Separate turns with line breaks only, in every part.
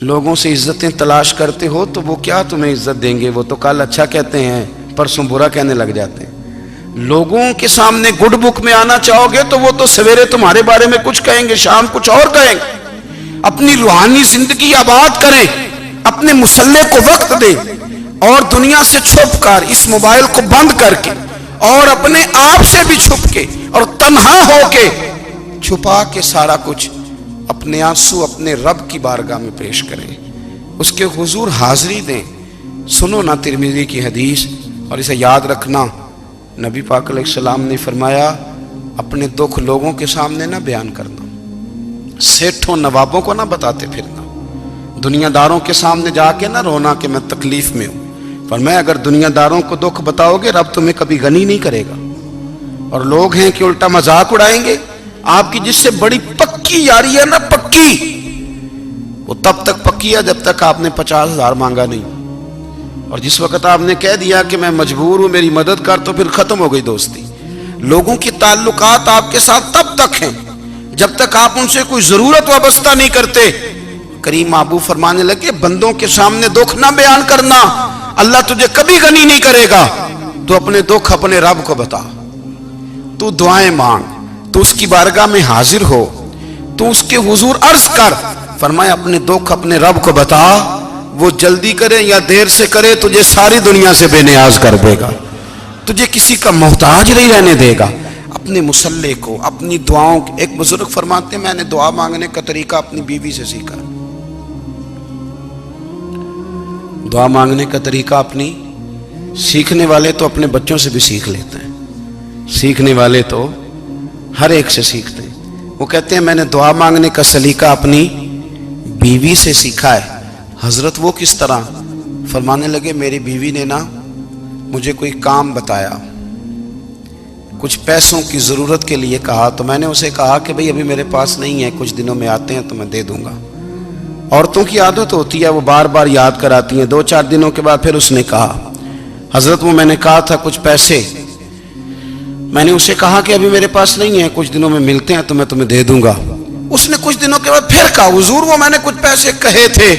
لوگوں سے عزتیں تلاش کرتے ہو تو وہ کیا تمہیں عزت دیں گے؟ وہ تو کل اچھا کہتے ہیں، پرسوں برا کہنے لگ جاتے ہیں۔ لوگوں کے سامنے گڈ بک میں آنا چاہو گے تو وہ تو سویرے تمہارے بارے میں کچھ کہیں گے، شام کچھ اور کہیں گے۔ اپنی روحانی زندگی آباد کریں، اپنے مسلح کو وقت دیں، اور دنیا سے چھپ کر، اس موبائل کو بند کر کے اور اپنے آپ سے بھی چھپ کے اور تنہا ہو کے چھپا کے سارا کچھ اپنے آنسو اپنے رب کی بارگاہ میں پیش کریں، اس کے حضور حاضری دیں۔ سنو نا ترمذی کی حدیث، اور اسے یاد رکھنا، نبی پاک علیہ السلام نے فرمایا اپنے دکھ لوگوں کے سامنے نہ بیان کرنا، سیٹھوں نوابوں کو نہ بتاتے پھرنا، دنیا داروں کے سامنے جا کے نہ رونا کہ میں تکلیف میں ہوں۔ فرمایا اگر دنیا داروں کو دکھ بتاؤ گے رب تمہیں کبھی غنی نہیں کرے گا، اور لوگ ہیں کہ الٹا مذاق اڑائیں گے۔ آپ کی جس سے بڑی پکی یاری ہے نا، پکی، وہ تب تک پکی ہے جب تک آپ نے 50,000 مانگا نہیں، اور جس وقت آپ نے کہہ دیا کہ میں مجبور ہوں میری مدد کر، تو پھر ختم ہو گئی دوستی۔ لوگوں کی تعلقات آپ کے ساتھ تب تک ہیں جب تک آپ ان سے کوئی ضرورت وابستہ نہیں کرتے۔ کریم محبوب فرمانے لگے بندوں کے سامنے دکھ نہ بیان کرنا، اللہ تجھے کبھی غنی نہیں کرے گا۔ تو اپنے دکھ اپنے رب کو بتا، تو دعائیں مانگ، تو اس کی بارگاہ میں حاضر ہو، تو اس کے حضور عرض کر۔ فرمایا اپنے دکھ اپنے رب کو بتا، وہ جلدی کرے یا دیر سے کرے تجھے ساری دنیا سے بے نیاز کر دے گا، تجھے کسی کا محتاج نہیں رہنے دے گا۔ اپنے مسلح کو، اپنی دعاؤں، ایک بزرگ فرماتے ہیں میں نے دعا مانگنے کا طریقہ اپنی بیوی سے سیکھا، دعا مانگنے کا طریقہ اپنی، سیکھنے والے تو اپنے بچوں سے بھی سیکھ لیتے ہیں، سیکھنے والے تو ہر ایک سے سیکھتے ہیں۔ وہ کہتے ہیں میں نے دعا مانگنے کا سلیقہ اپنی بیوی سے سیکھا ہے۔ حضرت وہ کس طرح؟ فرمانے لگے میری بیوی نے نا مجھے کوئی کام بتایا، کچھ پیسوں کی ضرورت کے لیے کہا، تو میں نے اسے کہا کہ بھئی ابھی میرے پاس نہیں ہے، کچھ دنوں میں آتے ہیں تو میں دے دوں گا۔ عورتوں کی عادت ہوتی ہے وہ بار بار یاد کراتی ہیں، 2-4 دنوں کے بعد پھر اس نے کہا حضرت وہ میں نے کہا تھا کچھ پیسے، میں نے اسے کہا کہ ابھی میرے پاس نہیں ہے، کچھ دنوں میں ملتے ہیں تو میں تمہیں دے دوں گا۔ اس نے کچھ دنوں کے بعد پھر کہا حضور وہ میں نے کچھ پیسے کہے تھے۔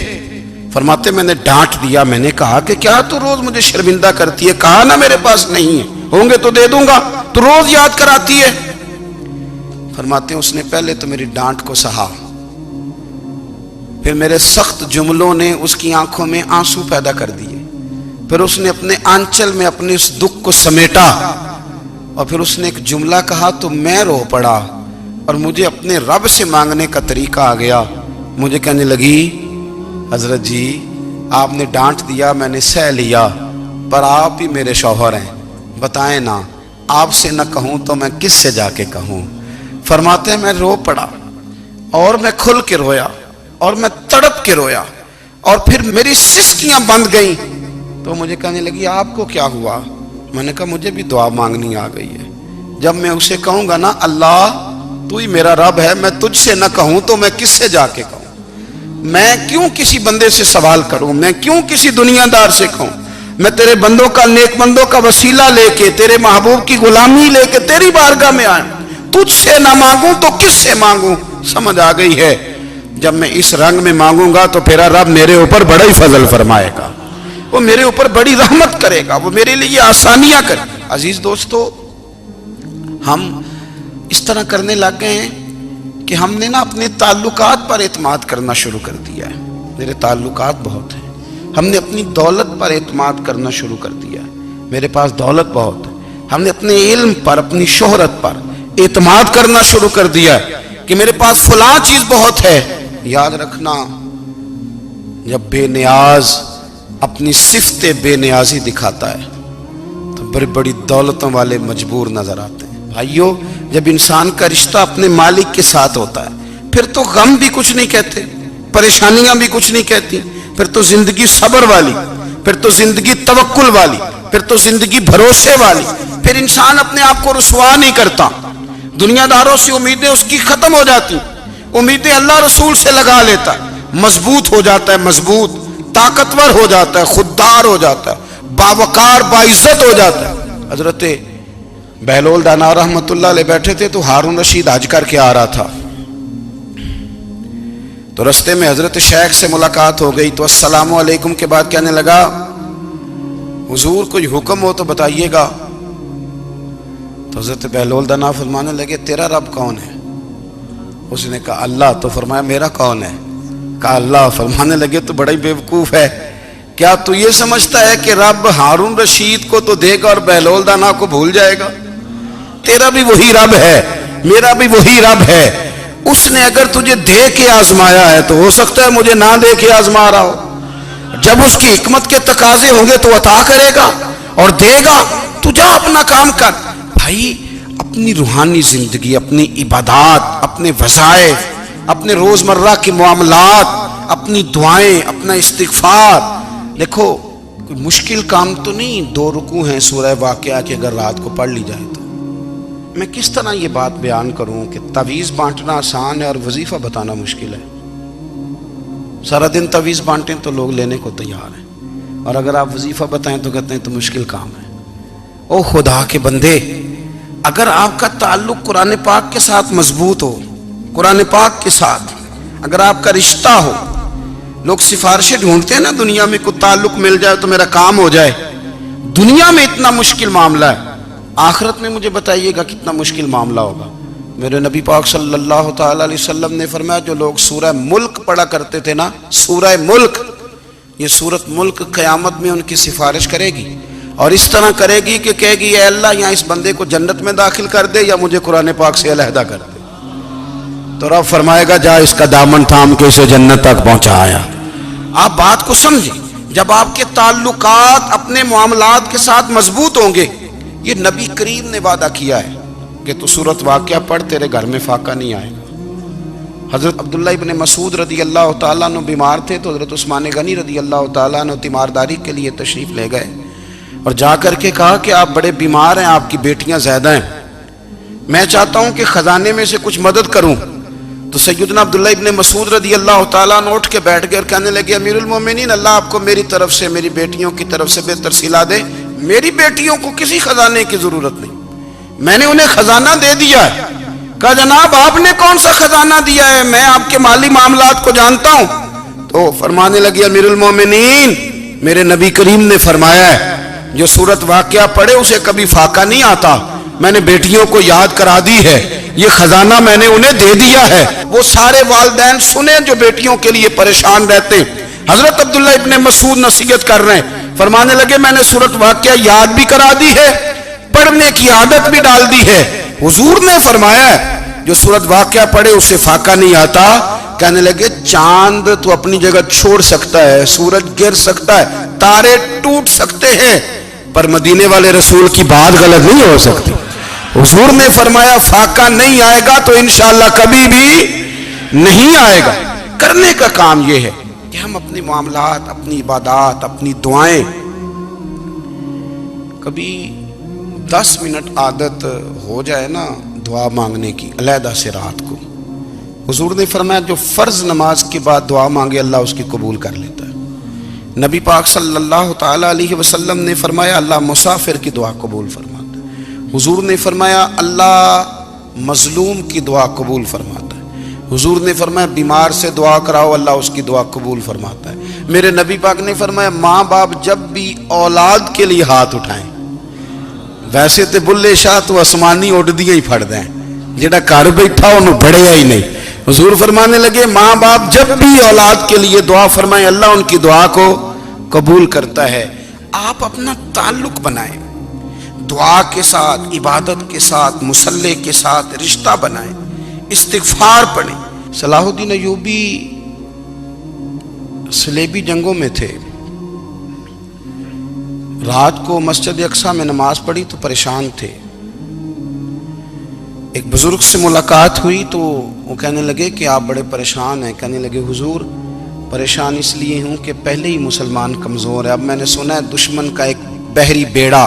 فرماتے میں نے ڈانٹ دیا، میں نے کہا کہ کیا تو روز مجھے شرمندہ کرتی ہے، کہا نا میرے پاس نہیں ہے، ہوں گے تو دے دوں گا، تو روز یاد کراتی ہے۔ فرماتے ہیں اس نے پہلے تو میری ڈانٹ کو سہا، پھر میرے سخت جملوں نے اس کی آنکھوں میں آنسو پیدا کر دیے، پھر اس نے اپنے آنچل میں اپنے اس دکھ کو سمیٹا، اور پھر اس نے ایک جملہ کہا تو میں رو پڑا، اور مجھے اپنے رب سے مانگنے کا طریقہ آ گیا۔ مجھے کہنے لگی حضرت جی آپ نے ڈانٹ دیا میں نے سہ لیا، پر آپ ہی میرے شوہر ہیں، بتائیں نا آپ سے نہ کہوں تو میں کس سے جا کے کہوں۔ فرماتے ہیں میں رو پڑا، اور میں کھل کے رویا، اور میں تڑپ کے رویا، اور پھر میری سسکیاں بند گئیں۔ تو مجھے کہنے لگی آپ کو کیا ہوا؟ میں نے کہا مجھے بھی دعا مانگنی آ گئی ہے، جب میں اسے کہوں گا نا اللہ تو ہی میرا رب ہے، میں تجھ سے نہ کہوں تو میں کس سے جا کے کہوں؟ میں کیوں کسی بندے سے سوال کروں؟ میں کیوں کسی دنیا دار سے کہوں؟ میں تیرے بندوں کا، نیک بندوں کا وسیلہ لے کے، تیرے محبوب کی غلامی لے کے تیری بارگاہ میں آیا، تجھ سے نہ مانگوں تو کس سے مانگوں؟ سمجھ آ گئی ہے؟ جب میں اس رنگ میں مانگوں گا تو پھر رب میرے اوپر بڑا ہی فضل فرمائے گا، وہ میرے اوپر بڑی رحمت کرے گا، وہ میرے لیے آسانیاں کرے گا۔ عزیز دوستو، ہم اس طرح کرنے لگ گئے ہیں کہ ہم نے نا اپنے تعلقات پر اعتماد کرنا شروع کر دیا ہے۔ میرے تعلقات بہت ہیں، ہم نے اپنی دولت پر اعتماد کرنا شروع کر دیا ہے، میرے پاس دولت بہت ہے۔ ہم نے اپنے علم پر، اپنی شہرت پر اعتماد کرنا شروع کر دیا ہے کہ میرے پاس فلاں چیز بہت ہے۔ یاد رکھنا جب بے نیاز اپنی صفت بے نیازی دکھاتا ہے تو بڑی بڑی دولتوں والے مجبور نظر آتے ہیں۔ بھائیو جب انسان کا رشتہ اپنے مالک کے ساتھ ہوتا ہے پھر تو غم بھی کچھ نہیں کہتے، پریشانیاں بھی کچھ نہیں کہتی، پھر تو زندگی صبر والی، پھر تو زندگی توکل والی، پھر تو زندگی بھروسے والی، پھر انسان اپنے آپ کو رسوا نہیں کرتا، دنیا داروں سے امیدیں اس کی ختم ہو جاتی، امیدیں اللہ رسول سے لگا لیتا ہے، مضبوط ہو جاتا ہے، مضبوط، طاقتور ہو جاتا ہے، خوددار ہو جاتا ہے، باوقار باعزت ہو جاتا ہے۔ حضرت بہلول دانا رحمت اللہ علیہ بیٹھے تھے تو ہارون رشید حج کر کے آ رہا تھا، تو رستے میں حضرت شیخ سے ملاقات ہو گئی، تو السلام علیکم کے بعد کہنے لگا حضور کوئی حکم ہو تو بتائیے گا۔ تو حضرت بہلول دانا فرمانے لگے تیرا رب کون ہے؟ اس نے کہا اللہ۔ تو فرمایا میرا کون ہے؟ کہا اللہ۔ فرمانے لگے تو بڑا ہی بیوقوف ہے، کیا تو یہ سمجھتا ہے کہ رب ہارون رشید کو تو دے گا اور بہلول دانا کو بھول جائے گا؟ تیرا بھی وہی رب ہے، میرا بھی وہی رب ہے۔ اس نے اگر تجھے دے کے آزمایا ہے تو ہو سکتا ہے مجھے نہ دے کے آزما رہا ہو۔ جب اس کی حکمت کے تقاضے ہوں گے تو عطا کرے گا اور دے گا، تو جا اپنا کام کر۔ بھائی اپنی روحانی زندگی، اپنی عبادات، اپنے وظائف، اپنے روزمرہ کے معاملات، اپنی دعائیں، اپنا استغفار، دیکھو کوئی مشکل کام تو نہیں 2 رکوع ہیں سورہ واقعہ کہ اگر رات کو پڑھ لی جائے تو۔ میں کس طرح یہ بات بیان کروں کہ تعویذ بانٹنا آسان ہے اور وظیفہ بتانا مشکل ہے۔ سارا دن تعویذ بانٹیں تو لوگ لینے کو تیار ہیں، اور اگر آپ وظیفہ بتائیں تو کہتے ہیں تو مشکل کام ہے۔ او خدا کے بندے، اگر آپ کا تعلق قرآن پاک کے ساتھ مضبوط ہو، قرآن پاک کے ساتھ اگر آپ کا رشتہ ہو، لوگ سفارشیں ڈھونڈتے ہیں نا دنیا میں، کوئی تعلق مل جائے تو میرا کام ہو جائے۔ دنیا میں اتنا مشکل معاملہ ہے، آخرت میں مجھے بتائیے گا کتنا مشکل معاملہ ہوگا۔ میرے نبی پاک صلی اللہ تعالی علیہ وسلم نے فرمایا جو لوگ سورہ ملک پڑھا کرتے تھے نا، سورہ ملک، یہ سورت ملک قیامت میں ان کی سفارش کرے گی، اور اس طرح کرے گی کہ کہے گی اے اللہ یہاں اس بندے کو جنت میں داخل کر دے یا مجھے قرآن پاک سے علیحدہ کر دے۔ تو رب فرمائے گا جا اس کا دامن تھام کے اسے جنت تک پہنچایا۔ آپ بات کو سمجھیں، جب آپ کے تعلقات اپنے معاملات کے ساتھ مضبوط ہوں گے، یہ نبی کریم نے وعدہ کیا ہے کہ تو سورت واقعہ پڑھ تیرے گھر میں فاقہ نہیں آئے گا۔ حضرت عبداللہ ابن مسعود رضی اللہ تعالیٰ عنہ بیمار تھے تو حضرت عثمان غنی رضی اللہ تعالیٰ عنہ تیمارداری کے لیے تشریف لے گئے اور جا کر کے کہا کہ آپ بڑے بیمار ہیں، آپ کی بیٹیاں زیادہ ہیں، میں چاہتا ہوں کہ خزانے میں سے کچھ مدد کروں۔ تو سیدنا عبداللہ ابن مسعود رضی اللہ تعالیٰ عنہ اٹھ کے بیٹھ گئے اور کہنے لگے امیر المومنین، اللہ آپ کو میری طرف سے، میری بیٹیوں کی طرف سے بہتر صلہ دے، میری بیٹیوں کو کسی خزانے کی ضرورت نہیں، میں نے انہیں خزانہ دے دیا ہے۔ کہا جناب آپ نے کون سا خزانہ دیا ہے، میں آپ کے مالی معاملات کو جانتا ہوں۔ تو فرمانے لگے امیر المومنین، میرے نبی کریم نے فرمایا ہے جو سورت واقعہ پڑھے اسے کبھی فاقہ نہیں آتا، میں نے بیٹیوں کو یاد کرا دی ہے، یہ خزانہ میں نے انہیں دے دیا ہے۔ وہ سارے والدین سنیں جو بیٹیوں کے لیے پریشان رہتے ہیں۔ حضرت عبداللہ ابن مسعود نصیحت کر رہے ہیں، فرمانے لگے میں نے سورت واقعہ یاد بھی کرا دی ہے، پڑھنے کی عادت بھی ڈال دی ہے۔ حضور نے فرمایا ہے جو سورت واقعہ پڑھے اسے فاقہ نہیں آتا۔ کہنے لگے چاند تو اپنی جگہ چھوڑ سکتا ہے، سورج گر سکتا ہے، تارے ٹوٹ سکتے ہیں، پر مدینے والے رسول کی بات غلط نہیں ہو سکتی۔ حضور نے فرمایا فاقہ نہیں آئے گا تو انشاءاللہ کبھی بھی نہیں آئے گا۔ کرنے کا کام یہ ہے کہ ہم اپنے معاملات، اپنی عبادات، اپنی دعائیں، کبھی 10 منٹ عادت ہو جائے نا دعا مانگنے کی علیحدہ سے رات کو۔ حضور نے فرمایا جو فرض نماز کے بعد دعا مانگے اللہ اس کی قبول کر لیتا ہے۔ نبی پاک صلی اللہ تعالی علیہ وسلم نے فرمایا اللہ مسافر کی دعا قبول فرماتا ہے۔ حضور نے فرمایا اللہ مظلوم کی دعا قبول فرماتا ہے۔ حضور نے فرمایا بیمار سے دعا کراؤ اللہ اس کی دعا قبول فرماتا ہے۔ میرے نبی پاک نے فرمایا ماں باپ جب بھی اولاد کے لیے ہاتھ اٹھائیں، ویسے تے بلے شاہ تو آسمانی اڈ دیا ہی پھڑ دیں، جڑا گھر بیٹھا انہوں بڑھیا ہی نہیں۔ حضور فرمانے لگے ماں باپ جب بھی اولاد کے لیے دعا فرمائیں اللہ ان کی دعا کو قبول کرتا ہے۔ آپ اپنا تعلق بنائیں، دعا کے ساتھ، عبادت کے ساتھ، مصلی کے ساتھ رشتہ بنائیں، استغفار پڑھیں۔ صلاح الدین ایوبی صلیبی جنگوں میں تھے، رات کو مسجد اقصیٰ میں نماز پڑھی تو پریشان تھے۔ ایک بزرگ سے ملاقات ہوئی تو وہ کہنے لگے کہ آپ بڑے پریشان ہیں۔ کہنے لگے حضور پریشان اس لیے ہوں کہ پہلے ہی مسلمان کمزور ہے، اب میں نے سنا ہے دشمن کا ایک بحری بیڑا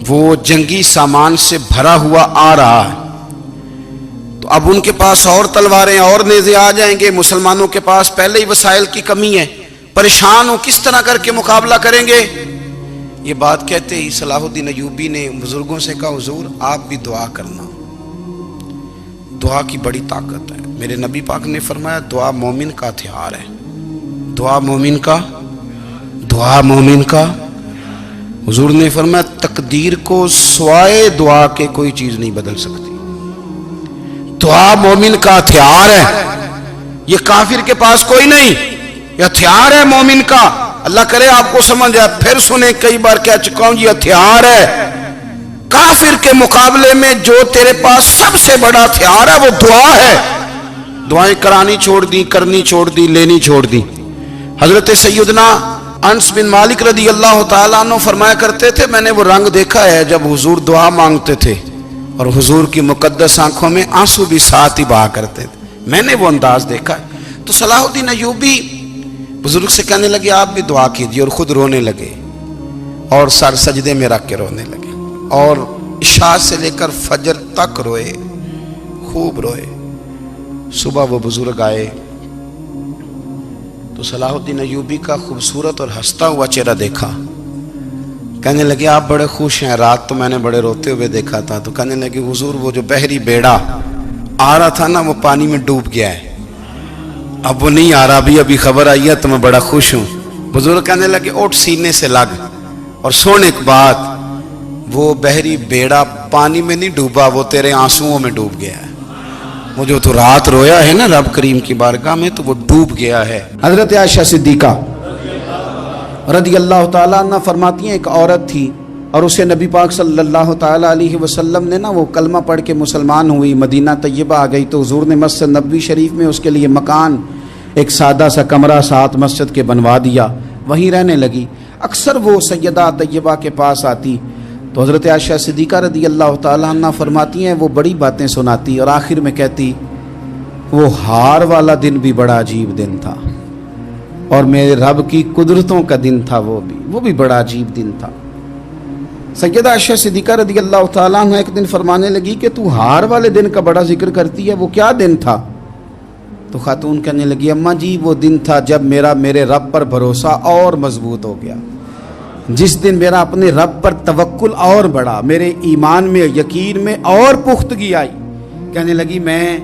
وہ جنگی سامان سے بھرا ہوا آ رہا ہے، تو اب ان کے پاس اور تلواریں اور نیزے آ جائیں گے، مسلمانوں کے پاس پہلے ہی وسائل کی کمی ہے، پریشان ہو کس طرح کر کے مقابلہ کریں گے۔ یہ بات کہتے ہی صلاح الدین ایوبی نے بزرگوں سے کہا حضور آپ بھی دعا کرنا، دعا کی بڑی طاقت ہے، میرے نبی پاک نے فرمایا دعا مومن کا ہتھیار ہے، دعا مومن کا، دعا مومن کا۔ حضور نے فرمایا تقدیر کو سوائے دعا کے کوئی چیز نہیں بدل سکتی، دعا مومن کا ہتھیار ہے، یہ کافر کے پاس کوئی نہیں، یہ ہتھیار ہے مومن کا۔ اللہ کرے آپ کو سمجھ آئے، پھر سنیں، کئی بار کہہ چکا ہوں یہ ہتھیار ہے۔ کافر کے مقابلے میں جو تیرے پاس سب سے بڑا ہتھیار ہے وہ دعا ہے۔ دعائیں کرانی چھوڑ دی، کرنی چھوڑ دی، لینی چھوڑ دی۔ حضرت سیدنا انس بن مالک رضی اللہ تعالیٰ عنہ فرمایا کرتے تھے، میں نے وہ رنگ دیکھا ہے جب حضور دعا مانگتے تھے اور حضور کی مقدس آنکھوں میں آنسو بھی ساتھ ہی بہا کرتے تھے، میں نے وہ انداز دیکھا ہے۔ تو صلاح الدین ایوبی بزرگ سے کہنے لگے آپ بھی دعا کیجیے، اور خود رونے لگے اور سر سجدے میں رکھ کے رونے لگے، اور عشاء سے لے کر فجر تک روئے، خوب روئے۔ صبح وہ بزرگ آئے تو صلاح الدین ایوبی کا خوبصورت اور ہنستا ہوا چہرہ دیکھا، کہنے لگے آپ بڑے خوش ہیں، رات تو میں نے بڑے روتے ہوئے دیکھا تھا۔ تو کہنے لگے حضور وہ جو بحری بیڑا آ رہا تھا نا وہ پانی میں ڈوب گیا ہے، اب وہ نہیں آ رہا، ابھی خبر آئی ہے تو میں بڑا خوش ہوں۔ بزرگ کہنے لگے اٹھ سینے سے لگ اور سن ایک بات، وہ بحری بیڑا پانی میں نہیں ڈوبا، وہ تیرے آنسوؤں میں ڈوب گیا ہے۔ وہ جو تو رات رویا ہے نا رب کریم کی بارگاہ میں تو وہ ڈوب گیا ہے۔ حضرت عائشہ صدیقہ رضی اللہ تعالیٰ عنہ فرماتی ہیں ایک عورت تھی اور اسے نبی پاک صلی اللہ تعالیٰ علیہ وسلم نے نا وہ کلمہ پڑھ کے مسلمان ہوئی، مدینہ طیبہ آ گئی تو حضور نے مسجد نبوی شریف میں اس کے لیے مکان، ایک سادہ سا کمرہ ساتھ مسجد کے بنوا دیا، وہیں رہنے لگی۔ اکثر وہ سیدہ طیبہ کے پاس آتی تو حضرت عائشہ صدیقہ رضی اللہ تعالیٰ عنہ فرماتی ہیں وہ بڑی باتیں سناتی اور آخر میں کہتی وہ ہار والا دن بھی بڑا عجیب دن تھا اور میرے رب کی قدرتوں کا دن تھا، وہ بھی بڑا عجیب دن تھا۔ سیدہ عائشہ صدیقہ رضی اللہ تعالیٰ عنہ ایک دن فرمانے لگی کہ تو ہار والے دن کا بڑا ذکر کرتی ہے، وہ کیا دن تھا؟ تو خاتون کہنے لگی اماں جی وہ دن تھا جب میرے رب پر بھروسہ اور مضبوط ہو گیا، جس دن میرا اپنے رب پر توکل اور بڑھا، میرے ایمان میں یقین میں اور پختگی آئی۔ کہنے لگی میں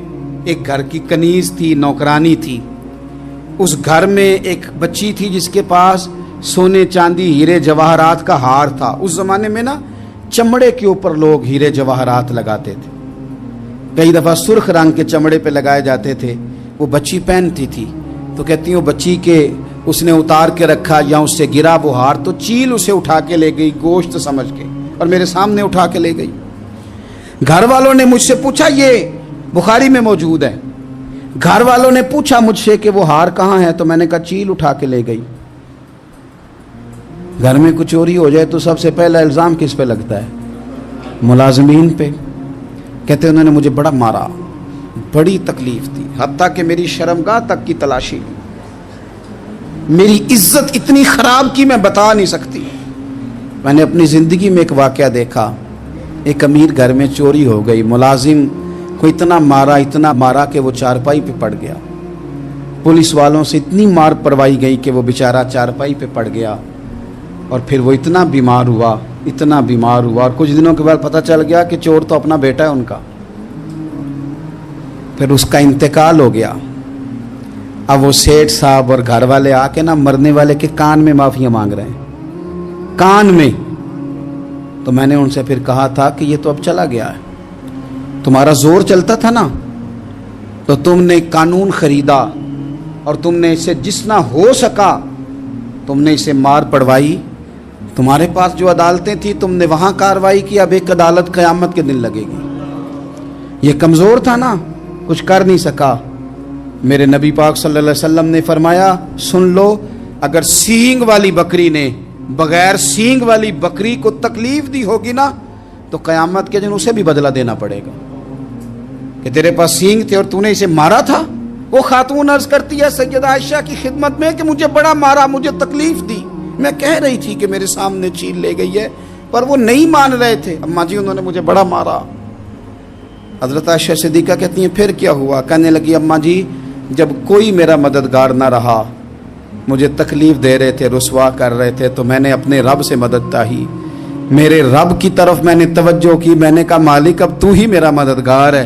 ایک گھر کی کنیز تھی، نوکرانی تھی، اس گھر میں ایک بچی تھی جس کے پاس سونے چاندی ہیرے جواہرات کا ہار تھا۔ اس زمانے میں نا چمڑے کے اوپر لوگ ہیرے جواہرات لگاتے تھے، کئی دفعہ سرخ رنگ کے چمڑے پہ لگائے جاتے تھے، وہ بچی پہنتی تھی تو کہتی ہیں وہ بچی کے اس نے اتار کے رکھا یا اس سے گرا وہ ہار تو چیل اسے اٹھا کے لے گئی گوشت سمجھ کے اور میرے سامنے اٹھا کے لے گئی۔ گھر والوں نے مجھ سے پوچھا، یہ بخاری میں موجود ہے، گھر والوں نے پوچھا مجھ سے کہ وہ ہار کہاں ہے تو میں نے کہا چیل اٹھا کے لے گئی۔ گھر میں کچھ چوری ہو جائے تو سب سے پہلا الزام کس پہ لگتا ہے؟ ملازمین پہ۔ کہتے انہوں نے مجھے بڑا مارا، بڑی تکلیف تھی، حتیٰ کہ میری شرمگاہ تک کی تلاشی لی، میری عزت اتنی خراب کی میں بتا نہیں سکتی۔ میں نے اپنی زندگی میں ایک واقعہ دیکھا، ایک امیر گھر میں چوری ہو گئی، ملازم کو اتنا مارا کہ وہ چارپائی پہ پڑ گیا، پولیس والوں سے اتنی مار پروائی گئی کہ وہ بیچارہ چارپائی پہ پڑ گیا، اور پھر وہ اتنا بیمار ہوا اور کچھ دنوں کے بعد پتہ چل گیا کہ چور تو اپنا بیٹا ہے ان کا، پھر اس کا انتقال ہو گیا۔ اب وہ سیٹھ صاحب اور گھر والے آ کے نا مرنے والے کے کان میں معافیاں مانگ رہے ہیں، کان میں۔ تو میں نے ان سے پھر کہا تھا کہ یہ تو اب چلا گیا ہے، تمہارا زور چلتا تھا نا تو تم نے قانون خریدا اور تم نے اسے جتنا ہو سکا تم نے اسے مار پڑوائی، تمہارے پاس جو عدالتیں تھیں تم نے وہاں کارروائی کی، اب ایک عدالت قیامت کے دن لگے گی۔ یہ کمزور تھا نا، کچھ کر نہیں سکا۔ میرے نبی پاک صلی اللہ علیہ وسلم نے فرمایا سن لو، اگر سینگ والی بکری نے بغیر سینگ والی بکری کو تکلیف دی ہوگی نا تو قیامت کے دن اسے بھی بدلہ دینا پڑے گا کہ تیرے پاس سینگ تھے اور تو نے اسے مارا تھا۔ وہ خاتون عرض کرتی ہے سیدہ عائشہ کی خدمت میں کہ مجھے بڑا مارا، مجھے تکلیف دی، میں کہہ رہی تھی کہ میرے سامنے چیل لے گئی ہے پر وہ نہیں مان رہے تھے، اماں جی انہوں نے مجھے بڑا مارا۔ حضرت عائشہ صدیقہ کہتی ہیں پھر کیا ہوا؟ کہنے لگی اماں جی جب کوئی میرا مددگار نہ رہا، مجھے تکلیف دے رہے تھے، رسوا کر رہے تھے، تو میں نے اپنے رب سے مدد چاہی، میرے رب کی طرف میں نے توجہ کی، میں نے کہا مالک اب تو ہی میرا مددگار ہے،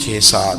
6-7,